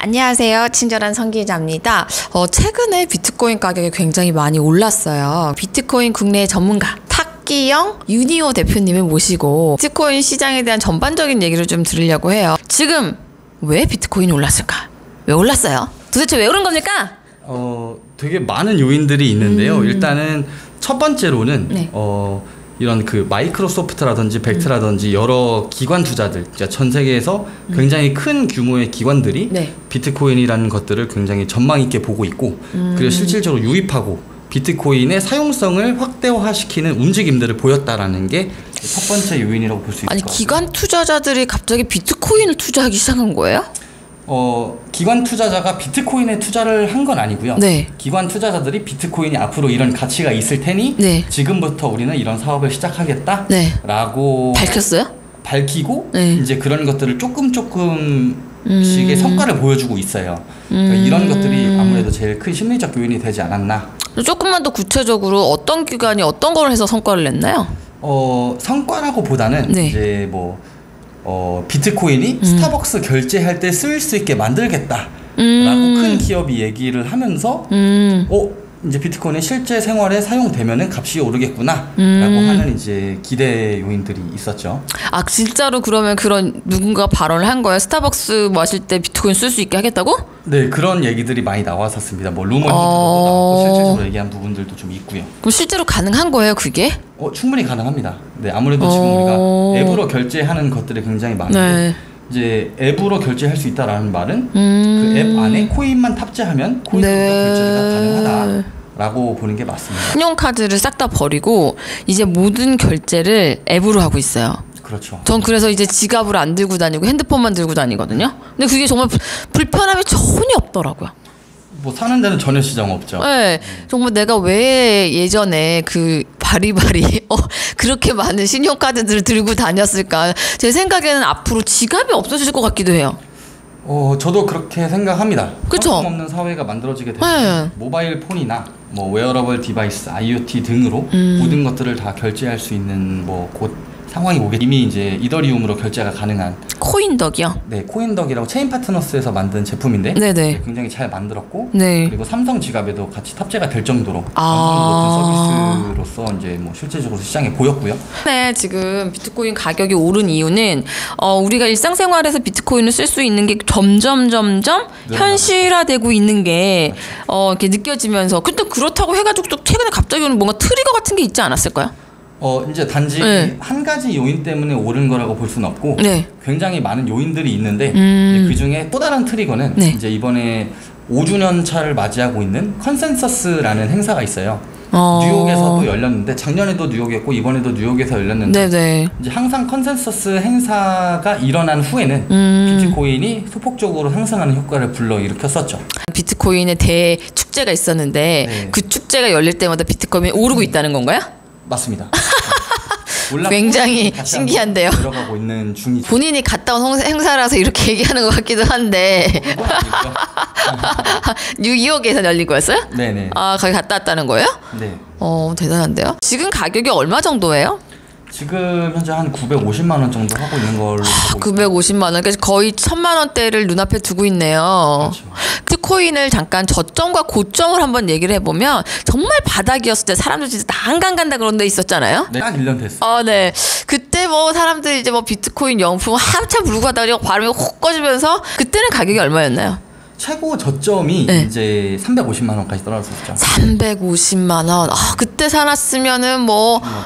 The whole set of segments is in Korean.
안녕하세요. 친절한 성기자입니다. 최근에 비트코인 가격이 굉장히 많이 올랐어요. 비트코인 국내 전문가 탁기영 유니오 대표님을 모시고 비트코인 시장에 대한 전반적인 얘기를 좀 들으려고 해요. 지금 왜 비트코인이 올랐을까? 왜 올랐어요? 도대체 왜 오른 겁니까? 되게 많은 요인들이 있는데요. 일단은 첫 번째로는 네. 이런 그 마이크로소프트라든지 벡트라든지 여러 기관 투자들, 그러니까 전 세계에서 굉장히 큰 규모의 기관들이 네. 비트코인이라는 것들을 굉장히 전망 있게 보고 있고, 그리고 실질적으로 유입하고 비트코인의 사용성을 확대화시키는 움직임들을 보였다라는 게 첫 번째 요인이라고 볼 수 있을 것 같아요. 기관 투자자들이 갑자기 비트코인을 투자하기 시작한 거예요? 기관 투자자가 비트코인에 투자를 한 건 아니고요. 네. 기관 투자자들이 비트코인이 앞으로 이런 가치가 있을 테니 네. 지금부터 우리는 이런 사업을 시작하겠다. 네. 라고 밝혔어요? 밝히고 네. 이제 그런 것들을 조금씩의 성과를 보여주고 있어요. 그러니까 이런 것들이 아무래도 제일 큰 심리적 요인이 되지 않았나. 조금만 더 구체적으로 어떤 기관이 어떤 걸 해서 성과를 냈나요? 성과라고 보다는 네. 이제 비트코인이 스타벅스 결제할 때 쓰일 수 있게 만들겠다 라고 큰 기업이 얘기를 하면서 이제 비트코인이 실제 생활에 사용되면은 값이 오르겠구나 라고 하는 이제 기대 요인들이 있었죠. 아, 진짜로 그러면 그런 누군가 발언을 한 거예요? 스타벅스 마실 때 비트코인 쓸 수 있게 하겠다고? 네, 그런 얘기들이 많이 나왔었습니다. 뭐 루머 형태로도 나왔고 실제적으로 얘기한 부분들도 좀 있고요. 그럼 실제로 가능한 거예요, 그게? 충분히 가능합니다. 네, 아무래도 지금 우리가 앱으로 결제하는 것들이 굉장히 많은데 네. 이제 앱으로 결제할 수 있다라는 말은 그 앱 안에 코인만 탑재하면 코인으로 결제가 가능하다라고 보는 게 맞습니다. 신용카드를 싹 다 버리고 이제 모든 결제를 앱으로 하고 있어요. 그렇죠. 전 그래서 이제 지갑을 안 들고 다니고 핸드폰만 들고 다니거든요. 근데 그게 정말 불편함이 전혀 없더라고요. 뭐 사는 데는 전혀 지장 없죠. 네, 정말 내가 왜 예전에 그 바리바리 그렇게 많은 신용카드들을 들고 다녔을까. 제 생각에는 앞으로 지갑이 없어질 것 같기도 해요. 저도 그렇게 생각합니다. 그쵸? 현금 없는 사회가 만들어지게 되면 모바일 폰이나 뭐 웨어러블 디바이스, IoT 등으로 모든 것들을 다 결제할 수 있는 곧 상황이 오겠. 이미 이제 이더리움으로 결제가 가능한 코인덕이요? 네, 코인덕이라고 체인 파트너스에서 만든 제품인데 네네. 굉장히 잘 만들었고 네. 그리고 삼성 지갑에도 같이 탑재가 될 정도로 완성도 높은 서비스로서 이제 실질적으로 시장에 보였고요. 네, 지금 비트코인 가격이 오른 이유는 우리가 일상생활에서 비트코인을 쓸 수 있는 게 점점 현실화되고 있는 게 이렇게 느껴지면서. 근데 그렇다고 해가지고 또 최근에 갑자기 오는 뭔가 트리거 같은 게 있지 않았을까요? 이제 단지 한 가지 요인 때문에 오른 거라고 볼 수는 없고 굉장히 많은 요인들이 있는데 그 중에 또 다른 트리거는 이제 이번에 5주년 차를 맞이하고 있는 컨센서스라는 행사가 있어요. 뉴욕에서 또 열렸는데 작년에도 뉴욕이었고 이번에도 뉴욕에서 열렸는데 이제 항상 컨센서스 행사가 일어난 후에는 비트코인이 소폭적으로 상승하는 효과를 불러일으켰었죠. 비트코인의 대축제가 있었는데 그 축제가 열릴 때마다 비트코인이 오르고 있다는 건가요? 맞습니다. 굉장히 신기한데요. 들어가고 있는 중이죠. 본인이 갔다 온 행사라서 이렇게 얘기하는 것 같기도 한데. 뉴욕에서 열린 거였어요? 네네. 아, 거기 갔다 왔다는 거예요? 네. 대단한데요. 지금 가격이 얼마 정도예요? 지금 현재 한 950만 원 정도 하고 있는 걸로 보고 950만 원, 그러니까 거의 1000만 원대를 눈앞에 두고 있네요. 그렇죠. 비트코인을 잠깐 저점과 고점을 한번 얘기를 해보면 정말 바닥이었을 때 사람들 진짜 다 한강 간다 그런 데 있었잖아요. 네, 딱 1년 됐어요. 네. 그때 사람들 이제 비트코인 영품 한참 물고 가다가 바람이 훅 꺼지면서 그때는 가격이 얼마였나요? 최고 저점이 이제 350만 원까지 떨어졌었죠. 350만 원. 그때 사놨으면은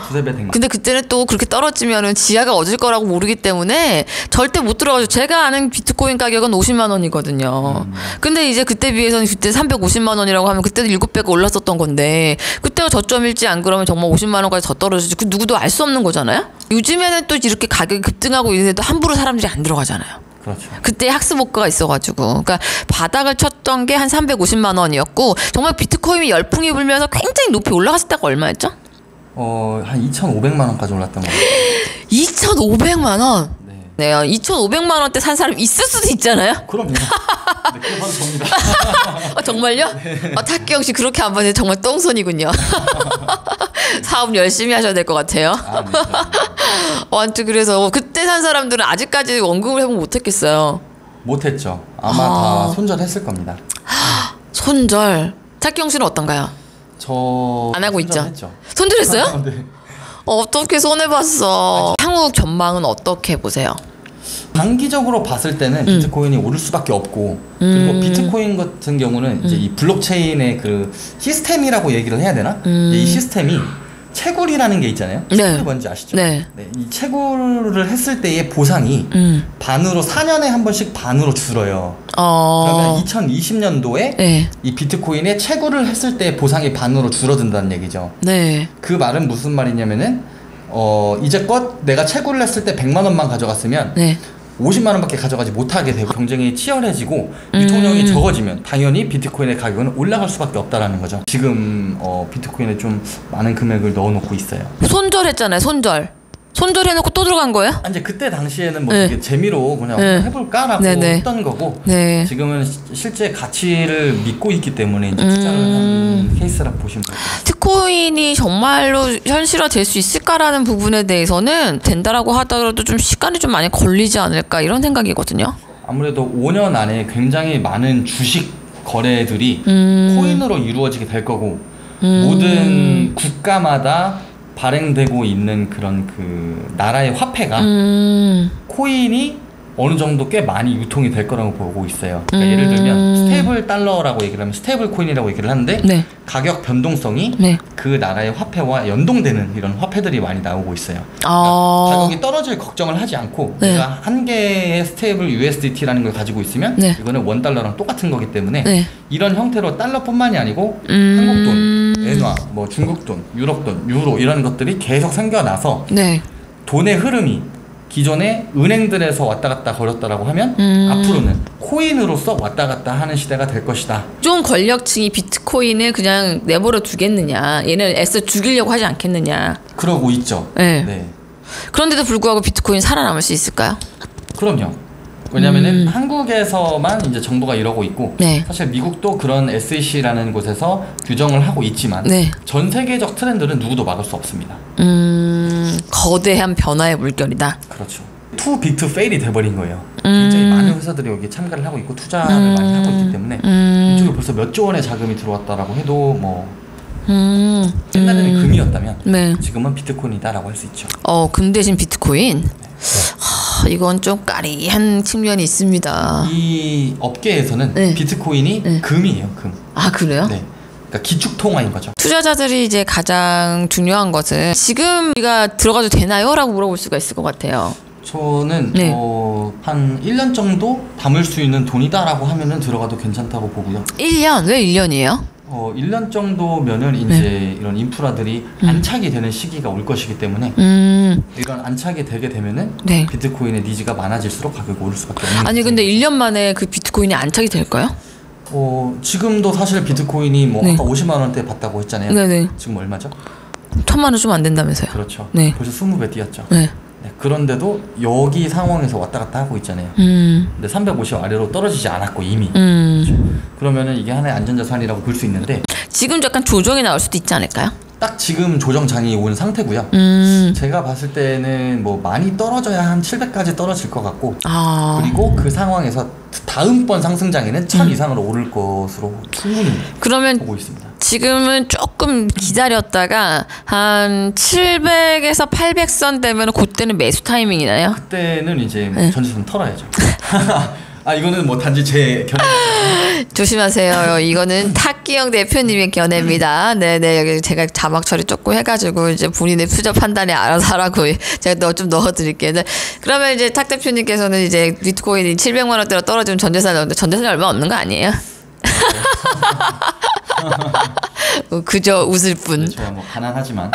두세 배 된 거. 근데 그때는 또 그렇게 떨어지면은 지하가 어딜 거라고 모르기 때문에 절대 못 들어가죠. 제가 아는 비트코인 가격은 50만 원이거든요. 근데 이제 그때 비해서는 그때 350만 원이라고 하면 그때도 7배가 올랐었던 건데 그때가 저점일지 안 그러면 정말 50만 원까지 더 떨어지지. 그 누구도 알 수 없는 거잖아요. 요즘에는 또 이렇게 가격이 급등하고 있는데도 함부로 사람들이 안 들어가잖아요. 그렇죠. 그때 학습 효과가 있어가지고. 그러니까 바닥을 쳤던 게 한 350만 원이었고 정말 비트코인이 열풍이 불면서 굉장히 높이 올라갔을 때가 얼마였죠? 한 2,500만 원까지 올랐던 거 같아요. 2,500만 원? 네. 2,500만 원대 산 사람 있을 수도 있잖아요? 그럼요. 네, 그게 바로 접니다. 정말요? 네. 탁기영 씨 그렇게 안 보세요. 정말 똥손이군요. 사업 열심히 하셔야 될 것 같아요. 네. 아무튼 그래서 그때 산 사람들은 아직까지 원금을 회복 못했겠어요. 못했죠. 아마 다 손절했을 겁니다. 손절. 탁경 씨는 어떤가요? 저 안 하고 있죠. 했죠. 손절했어요? 네. 어떻게 손해봤어. 향후 전망은 어떻게 보세요? 단기적으로 봤을 때는 비트코인이 오를 수밖에 없고, 그리고 비트코인 같은 경우는 이제 이 블록체인의 그 시스템이라고 얘기를 해야 되나? 이 시스템이 채굴이라는 게 있잖아요. 채굴이 뭔지 아시죠? 네. 이 채굴을 했을 때의 보상이 반으로 4년에 한 번씩 반으로 줄어요. 그러면 2020년도에 네. 이 비트코인의 채굴을 했을 때 보상이 반으로 줄어든다는 얘기죠. 네. 그 말은 무슨 말이냐면은 이제껏 내가 채굴을 했을 때 100만 원만 가져갔으면 네. 50만 원밖에 가져가지 못하게 되고 경쟁이 치열해지고 유통량이 적어지면 당연히 비트코인의 가격은 올라갈 수밖에 없다라는 거죠. 지금 비트코인에 좀 많은 금액을 넣어놓고 있어요. 손절했잖아요. 손절해놓고 또 들어간 거예요? 이제 그때 당시에는 뭐 되게 재미로 그냥 해볼까라고 했던 거고, 지금은 실제 가치를 믿고 있기 때문에 이제 투자를 한 케이스라고 보시면 돼요. 비트코인이 정말로 현실화될 수 있을까라는 부분에 대해서는 된다라고 하더라도 좀 시간이 좀 많이 걸리지 않을까 이런 생각이거든요. 아무래도 5년 안에 굉장히 많은 주식 거래들이 코인으로 이루어지게 될 거고, 모든 국가마다 발행되고 있는 그런 그 나라의 화폐가 코인이 어느 정도 꽤 많이 유통이 될 거라고 보고 있어요. 그러니까 예를 들면 스테이블 달러라고 얘기를 하면 스테이블 코인이라고 얘기를 하는데 가격 변동성이 그 나라의 화폐와 연동되는 이런 화폐들이 많이 나오고 있어요. 그러니까 가격이 떨어질 걱정을 하지 않고 내가 한 개의 스테이블 USDT라는 걸 가지고 있으면 이거는 $1랑 똑같은 거기 때문에 이런 형태로 달러뿐만이 아니고 한국돈, 엔화, 뭐 중국돈, 유럽돈, 유로 이런 것들이 계속 생겨나서 돈의 흐름이 기존에 은행들에서 왔다 갔다 거렸다라고 하면 앞으로는 코인으로서 왔다 갔다 하는 시대가 될 것이다. 좀 권력층이 비트코인을 그냥 내버려 두겠느냐, 얘는 애써 죽이려고 하지 않겠느냐. 그러고 있죠. 네. 그런데도 불구하고 비트코인 살아남을 수 있을까요? 그럼요. 왜냐면은 한국에서만 이제 정부가 이러고 있고 사실 미국도 그런 SEC라는 곳에서 규정을 하고 있지만 전 세계적 트렌드는 누구도 막을 수 없습니다. 거대한 변화의 물결이다. 그렇죠. too big to fail이 돼버린 거예요. 굉장히 많은 회사들이 여기 참가를 하고 있고 투자를 많이 하고 있기 때문에 이쪽에 벌써 몇 조 원의 자금이 들어왔다라고 해도 뭐 옛날에는 금이었다면 지금은 비트코인이다라고 할 수 있죠. 금 대신 비트코인? 이건 좀 까리한 측면이 있습니다. 이 업계에서는 비트코인이 금이에요. 금. 아, 그래요? 네. 그러니까 기축통화인 거죠. 투자자들이 이제 가장 중요한 것은 지금 우리가 들어가도 되나요? 라고 물어볼 수가 있을 것 같아요. 저는 한 1년 정도 담을 수 있는 돈이다라고 하면은 들어가도 괜찮다고 보고요. 1년? 왜 1년이에요? 1년 정도면은 이제 이런 인프라들이 안착이 되는 시기가 올 것이기 때문에 이런 안착이 되게 되면은 비트코인의 니즈가 많아질수록 가격이 오를 수밖에 없는. 아니 근데 1년 만에 그 비트코인이 안착이 될까요? 지금도 사실 비트코인이 뭐 아까 50만 원대 봤다고 했잖아요. 지금 얼마죠? 1,000만 원 좀 안 된다면서요. 그렇죠. 벌써 20배 뛰었죠. 그런데도 여기 상황에서 왔다 갔다 하고 있잖아요. 근데 350 아래로 떨어지지 않았고 이미. 그렇죠? 그러면은 이게 하나의 안전자산이라고 볼 수 있는데 지금 약간 조정이 나올 수도 있지 않을까요? 딱 지금 조정장이 온 상태고요. 제가 봤을 때는 뭐 많이 떨어져야 한 700까지 떨어질 것 같고, 그리고 그 상황에서 다음번 상승장에는 1000 이상으로 오를 것으로 충분히 그러면 보고 있습니다. 지금은 조금 기다렸다가 한 700에서 800선 되면 그때는 매수 타이밍이나요? 그때는 이제 전재산 털어야죠. 이거는 뭐 단지 제 견해. 조심하세요. 이거는 탁기영 대표님의 견해입니다. 네네, 여기 제가 자막 처리 조금 해가지고 이제 본인의 투자 판단에 알아서 하라고 제가 좀 넣어드릴게요. 그러면 이제 탁 대표님께서는 이제 비트코인이 700만 원대로 떨어지면 전재산이 얼마 없는 거 아니에요? 그저 웃을 뿐. 네, 저야 뭐 가난하지만.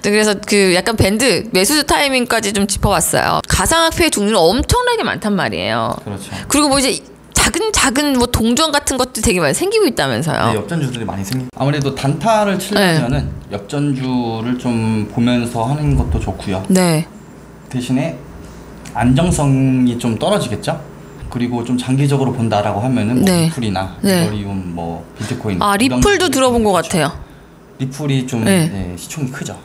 그래서 그 약간 밴드 매수 타이밍까지 좀 짚어봤어요. 가상화폐의 종류는 엄청나게 많단 말이에요. 그렇죠. 그리고 뭐 이제 작은 뭐 동전 같은 것도 되게 많이 생기고 있다면서요. 네, 엽전주들이 많이 아무래도 단타를 치려면은 엽전주를 좀 보면서 하는 것도 좋고요. 대신에 안정성이 좀 떨어지겠죠. 그리고 좀 장기적으로 본다라고 하면은 뭐 리플이나 이더리움, 뭐 비트코인. 리플도 들어본 것 같아요. 리플이 좀 시총이 크죠.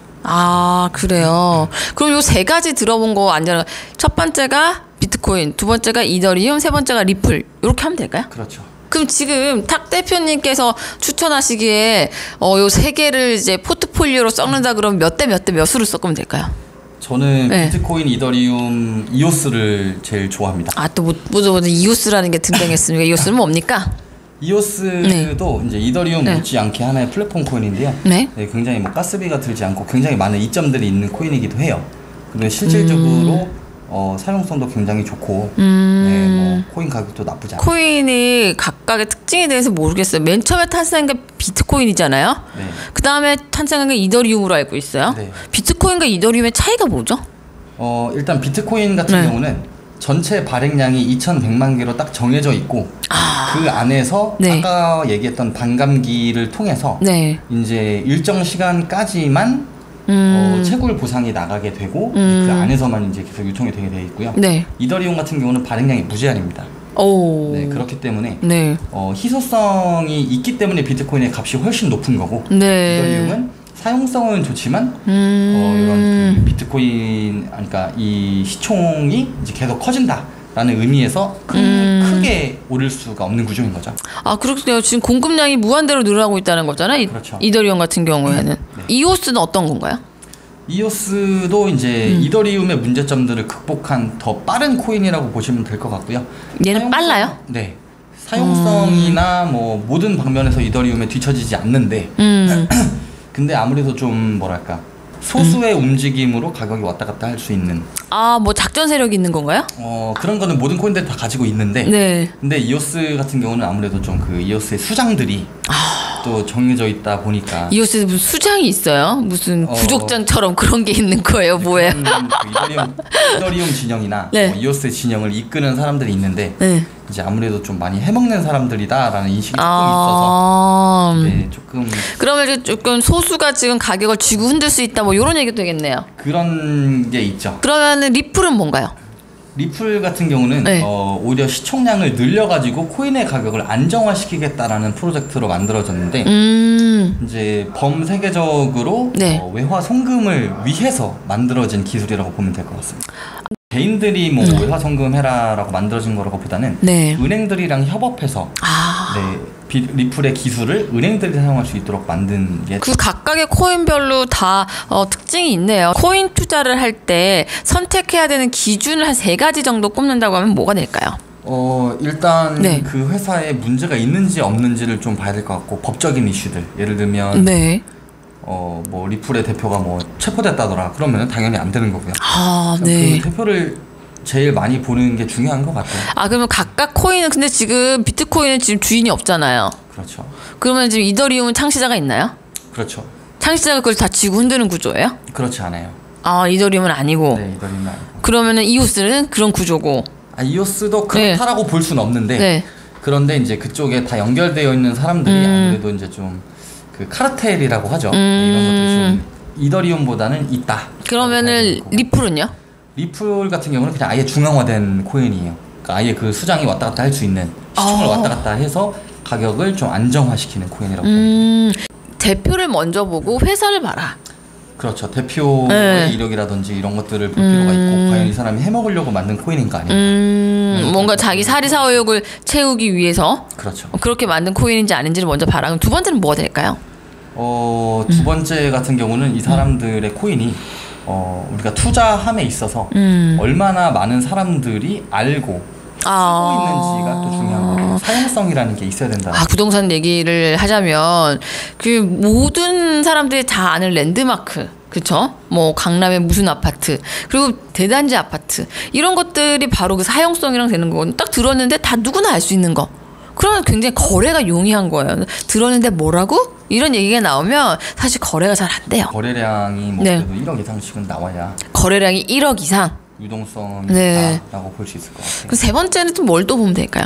그래요. 그럼 요 세 가지 들어본 거 완전 첫 번째가 비트코인, 두 번째가 이더리움, 세 번째가 리플 이렇게 하면 될까요? 그렇죠. 그럼 지금 탁 대표님께서 추천하시기에 요 세 개를 이제 포트폴리오로 썩는다 그러면 몇 대 몇으로 섞으면 될까요? 저는 비트코인, 이더리움, 이오스를 제일 좋아합니다. 아, 또 뭐 이오스라는 게 등장했습니까? 이오스는 뭡니까? 이오스도 이제 이더리움 못지않게 하나의 플랫폼 코인인데요. 굉장히 뭐 가스비가 들지 않고 굉장히 많은 이점들이 있는 코인이기도 해요. 그리고 실질적으로 사용성도 굉장히 좋고 뭐 코인 가격도 나쁘지 않아요. 코인이 각각의 특징에 대해서 모르겠어요. 맨 처음에 탄생한 게 비트코인이잖아요. 그 다음에 탄생한 게 이더리움으로 알고 있어요. 비트코인과 이더리움의 차이가 뭐죠? 일단 비트코인 같은 경우는 전체 발행량이 2,100만 개로 딱 정해져 있고 그 안에서 아까 얘기했던 반감기를 통해서 이제 일정 시간까지만 채굴 보상이 나가게 되고 그 안에서만 이제 계속 유통이 되게 되어 있고요. 이더리움 같은 경우는 발행량이 무제한입니다. 그렇기 때문에 희소성이 있기 때문에 비트코인의 값이 훨씬 높은 거고 이더리움은 사용성은 좋지만 이런 그 비트코인 그러니까 이 시총이 이제 계속 커진다라는 의미에서 크게 오를 수가 없는 구조인 거죠. 아, 그렇군요. 지금 공급량이 무한대로 늘어나고 있다는 거잖아요. 그렇죠. 이더리움 같은 경우에는. 이오스는 어떤 건가요? 이오스도 이제 이더리움의 문제점들을 극복한 더 빠른 코인이라고 보시면 될 것 같고요. 얘는 빨라요? 네. 사용성이나 뭐 모든 방면에서 이더리움에 뒤처지지 않는데 근데 아무래도 좀 뭐랄까 소수의 움직임으로 가격이 왔다 갔다 할 수 있는 뭐 작전 세력이 있는 건가요? 그런 거는 모든 코인들이 다 가지고 있는데 근데 이오스 같은 경우는 아무래도 좀 그 이오스의 수장들이 또 정해져 있다 보니까 이오스에 무슨 수장이 있어요? 무슨 부족장처럼 그런 게 있는 거예요? 뭐예요? 그 이더리움 진영이나 이오스 진영을 이끄는 사람들이 있는데 이제 아무래도 좀 많이 해먹는 사람들이다라는 인식이 조금 있어서 조금 그러면 조금 소수가 지금 가격을 쥐고 흔들 수 있다 뭐 이런 얘기도 되겠네요. 그런 게 있죠. 그러면은 리플은 뭔가요? 리플 같은 경우는 오히려 시총량을 늘려가지고 코인의 가격을 안정화시키겠다라는 프로젝트로 만들어졌는데 이제 범세계적으로 외화 송금을 위해서 만들어진 기술이라고 보면 될 것 같습니다. 개인들이 뭐 외화 송금 해라라고 만들어진 거라고 보다는 은행들이랑 협업해서 리플의 기술을 은행들이 사용할 수 있도록 만든 게 그 각각의 코인별로 다 특징이 있네요. 코인 투자를 할 때 선택해야 되는 기준을 한 3가지 정도 꼽는다고 하면 뭐가 될까요? 일단 그 회사에 문제가 있는지 없는지를 좀 봐야 될 것 같고 법적인 이슈들 예를 들면 뭐 리플의 대표가 뭐 체포됐다더라 그러면 당연히 안 되는 거고요. 그 대표를 제일 많이 보는 게 중요한 것 같아요. 그러면 각각 코인은 근데 지금 비트코인은 지금 주인이 없잖아요. 그렇죠. 그러면 지금 이더리움은 창시자가 있나요? 그렇죠. 창시자가 그걸 다 쥐고 흔드는 구조예요? 그렇지 않아요. 이더리움은 아니고. 이더리움은 아니고. 그러면은 이오스는 그런 구조고. 이오스도 그렇다라고 볼 수는 없는데 그런데 이제 그쪽에 다 연결되어 있는 사람들이 아무래도 이제 좀 그 카르텔이라고 하죠. 이런 것들이 좀 이더리움보다는 있다. 그러면은 리플은요? 리플 같은 경우는 그냥 아예 중앙화된 코인이에요. 그러니까 아예 그 수장이 왔다 갔다 할 수 있는 시총을 왔다 갔다 해서 가격을 좀 안정화시키는 코인이라고 봅니다. 대표를 먼저 보고 회사를 봐라. 그렇죠. 대표의 이력이라든지 이런 것들을 볼 필요가 있고 과연 이 사람이 해먹으려고 만든 코인인가 아닌가. 뭔가 자기 사리사욕을 채우기 위해서 그렇게 만든 코인인지 아닌지를 먼저 봐라. 그럼 두 번째는 뭐가 될까요? 두 번째 같은 경우는 이 사람들의 코인이 우리가 투자함에 있어서 얼마나 많은 사람들이 알고 쓰고 있는지가 또 중요한 거예요. 사용성이라는 게 있어야 된다. 부동산 얘기를 하자면 그 모든 사람들이 다 아는 랜드마크, 그렇죠? 뭐 강남의 무슨 아파트, 그리고 대단지 아파트 이런 것들이 바로 그 사용성이랑 되는 거거든요. 딱 들었는데 다 누구나 알 수 있는 거. 그러면 굉장히 거래가 용이한 거예요. 들었는데 뭐라고? 이런 얘기가 나오면 사실 거래가 잘 안 돼요. 거래량이 뭐 그래도 1억 이상씩은 나와야. 거래량이 1억 이상? 유동성이 있다라고 볼 수 있을 것 같아요. 그 세 번째는 또 뭘 또 보면 될까요?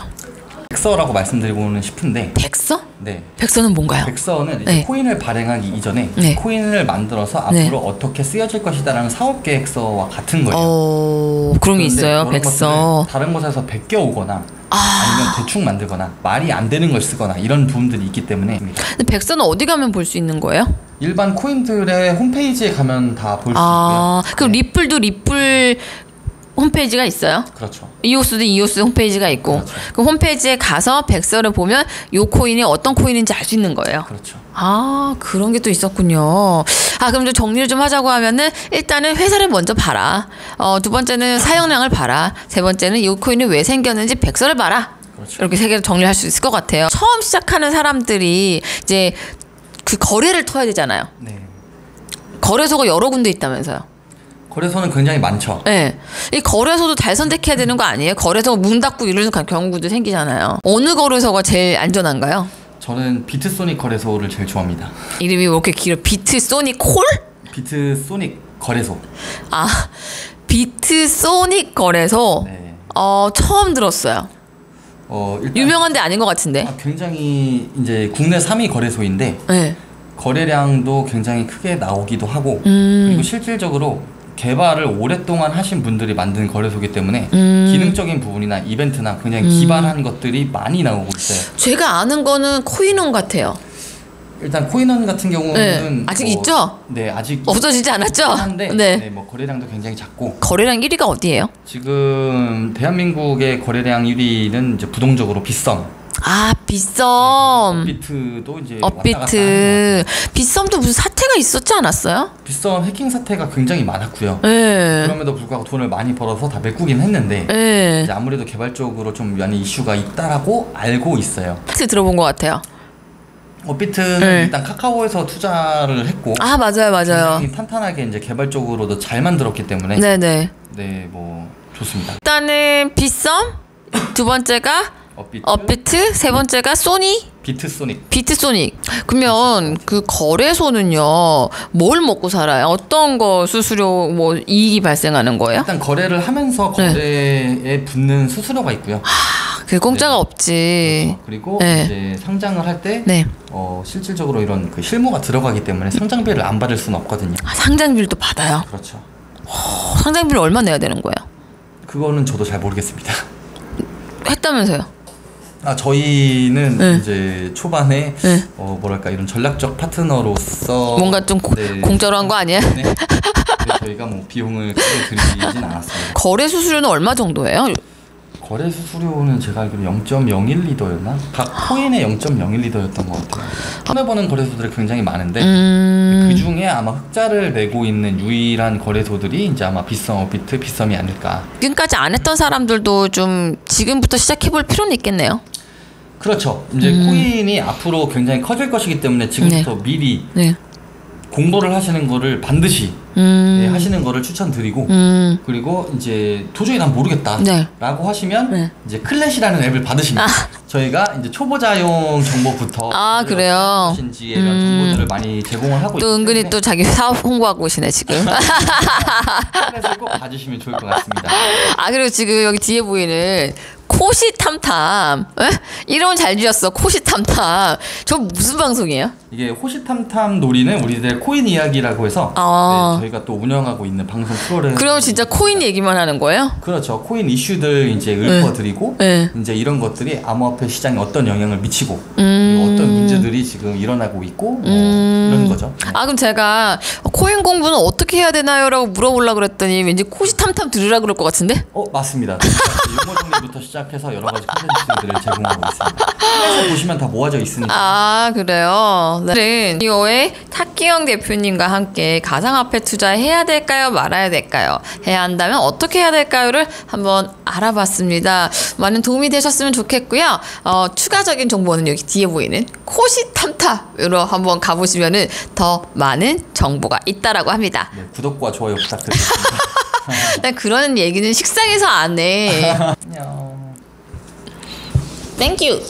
백서라고 말씀드리고는 싶은데. 백서? 네. 백서는 뭔가요? 백서는 이제 코인을 발행하기 이전에 코인을 만들어서 앞으로 어떻게 쓰여질 것이다라는 사업 계획서와 같은 거예요. 그런 게 있어요. 백서. 다른 곳에서 베껴오거나 아니면 대충 만들거나 말이 안 되는 걸 쓰거나 이런 부분들이 있기 때문에. 근데 백서는 어디 가면 볼 수 있는 거예요? 일반 코인들의 홈페이지에 가면 다 볼 수 있고요. 그럼 리플도 리플 홈페이지가 있어요. 그렇죠. 이오스도 이오스 홈페이지가 있고 그렇죠. 그 홈페이지에 가서 백서를 보면 요 코인이 어떤 코인인지 알 수 있는 거예요. 그렇죠. 아, 그런 게 또 있었군요. 아, 그럼 좀 정리를 좀 하자고 하면은 일단은 회사를 먼저 봐라. 두 번째는 사용량을 봐라. 세 번째는 이 코인이 왜 생겼는지 백서를 봐라. 그렇죠. 이렇게 세 개를 정리할 수 있을 것 같아요. 처음 시작하는 사람들이 이제 그 거래를 터야 되잖아요. 네. 거래소가 여러 군데 있다면서요. 거래소는 굉장히 많죠. 네. 이 거래소도 잘 선택해야 되는 거 아니에요? 거래소가 문 닫고 이러는 경우도 생기잖아요. 어느 거래소가 제일 안전한가요? 저는 비트소닉 거래소를 제일 좋아합니다. 이름이 왜 이렇게 길어? 비트소닉 콜? 비트소닉 거래소. 아, 비트소닉 거래소. 네. 처음 들었어요. 일단 유명한 데 아닌 것 같은데. 굉장히 이제 국내 3위 거래소인데 네. 거래량도 굉장히 크게 나오기도 하고 그리고 실질적으로 개발을 오랫동안 하신 분들이 만든 거래소이기 때문에 기능적인 부분이나 이벤트나 굉장히 기발한 것들이 많이 나오고 있어요. 제가 아는 거는 코인원 같아요. 일단 코인원 같은 경우는 네. 아직 있죠? 네, 아직 없어지지 않았죠? 한데 네. 네, 뭐 거래량도 굉장히 작고 거래량 1위가 어디예요? 지금 대한민국의 거래량 1위는 이제 부동적으로 빗썸. 아, 빗썸. 업비트도 이제 업비트. 빗썸도 무슨 사태가 있었지 않았어요? 빗썸 해킹 사태가 굉장히 많았고요. 네. 그럼에도 불구하고 돈을 많이 벌어서 다 메꾸긴 했는데 네. 이제 아무래도 개발적으로 좀 많이 이슈가 있다라고 알고 있어요. 들어본 것 같아요. 업비트는 네. 일단 카카오에서 투자를 했고 아, 맞아요. 굉장히 탄탄하게 이제 개발적으로도 잘 만들었기 때문에 네네. 네, 뭐 좋습니다. 일단은 빗썸, 두 번째가 업비트, 세 번째가 소니, 비트소닉. 비트소닉. 그러면 그 거래소는요, 뭘 먹고 살아요? 어떤 거 수수료 뭐 이익이 발생하는 거예요? 일단 거래를 하면서 거래에 붙는 수수료가 있고요. 그 공짜가 없지. 그렇죠. 그리고 네. 이제 상장을 할 때 네. 실질적으로 이런 그 실무가 들어가기 때문에 상장비를 안 받을 수는 없거든요. 아, 상장비를 또 받아요. 그렇죠. 상장비를 얼마 내야 되는 거예요? 그거는 저도 잘 모르겠습니다. 했다면서요? 저희는 네. 이제 초반에 네. 뭐랄까 이런 전략적 파트너로서 뭔가 좀 네. 공짜로 한 거 아니에요? 네. 저희가 뭐 비용을 크게 들이진 않았습니다. 거래 수수료는 얼마 정도예요? 거래 수수료는 제가 알기로 0.01리더였나? 각 코인의 0.01리더였던 것 같아요. 손해보는 거래소들이 굉장히 많은데 그 중에 아마 흑자를 내고 있는 유일한 거래소들이 이제 아마 빗썸, 업비트, 빗썸이 아닐까. 지금까지 안 했던 사람들도 좀 지금부터 시작해볼 필요는 있겠네요. 그렇죠. 이제 코인이 앞으로 굉장히 커질 것이기 때문에 지금부터 미리 네. 공부를 하시는 거를 반드시 네, 하시는 거를 추천드리고 그리고 이제 도저히 난 모르겠다 네. 라고 하시면 네. 이제 클래시라는 앱을 받으십니다. 저희가 이제 초보자용 정보부터 그래요? 무엇인지 이런 정보들을 많이 제공을 하고 또 은근히 또 자기 사업 홍보하고 오시네 지금. 그래서 꼭 봐주시면 좋을 것 같습니다. 그리고 지금 여기 뒤에 보이는 코시탐탐, 이름 잘 지었어. 코시탐탐. 저 무슨 방송이에요? 이게 호시탐탐 놀이는 우리들 코인 이야기라고 해서 네, 저희가 또 운영하고 있는 방송 프로그램. 그럼 진짜 코인 얘기만 하는 거예요? 그렇죠. 코인 이슈들 이제 읊어드리고 네. 이제 이런 것들이 암호화폐 시장에 어떤 영향을 미치고 그리고 어떤 문제들이 지금 일어나고 있고 뭐 이런 거죠. 네. 그럼 제가 코인 공부는 어떻게 해야 되나요? 라고 물어보려고 그랬더니 왠지 코시탐탐 들으라 그럴 것 같은데? 맞습니다. 용어 정리부터 시작해서 여러 가지 콘텐츠들을 제공하고 있습니다. 플랫에 보시면 다 모아져 있으니까. 그래요. 네. 이오의 탁기영 대표님과 함께 가상화폐 투자해야 될까요? 말아야 될까요? 해야 한다면 어떻게 해야 될까요?를 한번 알아봤습니다. 많은 도움이 되셨으면 좋겠고요. 추가적인 정보는 여기 뒤에 보이는 코시탐탐으로 한번 가보시면은 더 많은 정보가 있다라고 합니다. 네, 구독과 좋아요 부탁드리겠습니다. 난 그런 얘기는 식상해서 안 해. 안녕. Thank you.